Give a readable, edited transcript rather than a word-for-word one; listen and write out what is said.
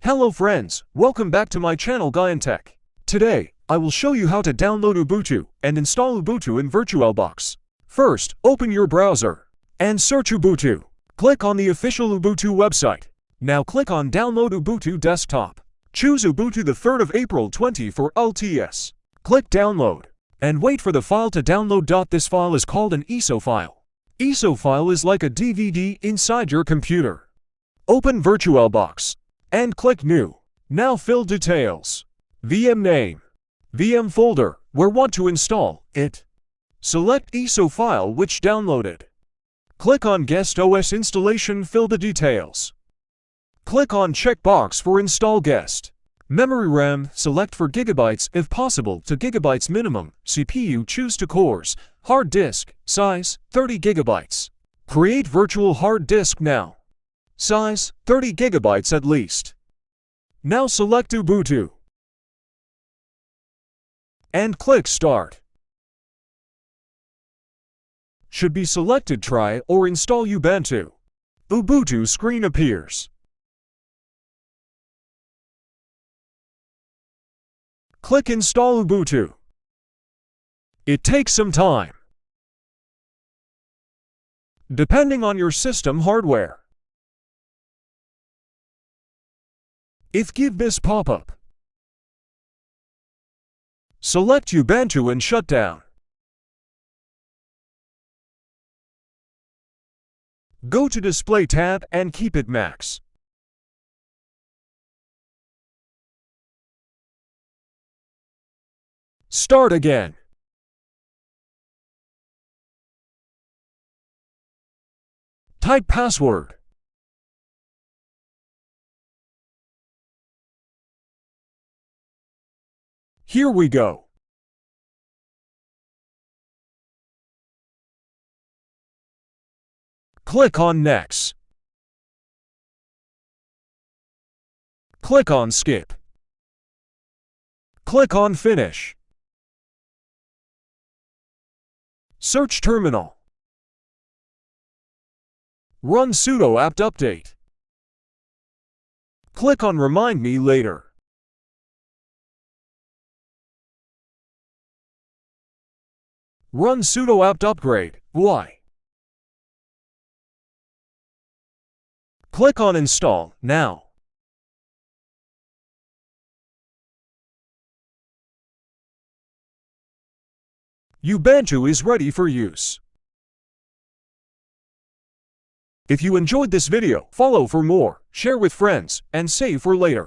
Hello friends, welcome back to my channel GyaanTech. Today, I will show you how to download Ubuntu and install Ubuntu in VirtualBox. First, open your browser and search Ubuntu. Click on the official Ubuntu website. Now click on Download Ubuntu Desktop. Choose Ubuntu the 3rd of April 20 for LTS. Click Download and wait for the file to download. This file is called an ISO file. ISO file is like a DVD inside your computer. Open VirtualBox and click New. Now fill details. VM name. VM folder where want to install it. Select ISO file which downloaded. Click on Guest OS installation. Fill the details. Click on checkbox for install guest. Memory RAM select for gigabytes if possible to gigabytes minimum. CPU choose to cores. Hard disk size 30 gigabytes. Create virtual hard disk now. Size 30 gigabytes at least. Now select Ubuntu and click Start. Should be selected Try or install Ubuntu. Ubuntu screen appears. Click Install Ubuntu. It takes some time, depending on your system hardware. If give this pop-up, select Ubuntu and shut down. Go to Display tab and keep it max. Start again. Type password. Here we go. Click on Next. Click on Skip. Click on Finish. Search Terminal. Run sudo apt update. Click on Remind me later. Run sudo apt upgrade. Why? Click on Install now. Ubuntu is ready for use. If you enjoyed this video, follow for more, share with friends, and save for later.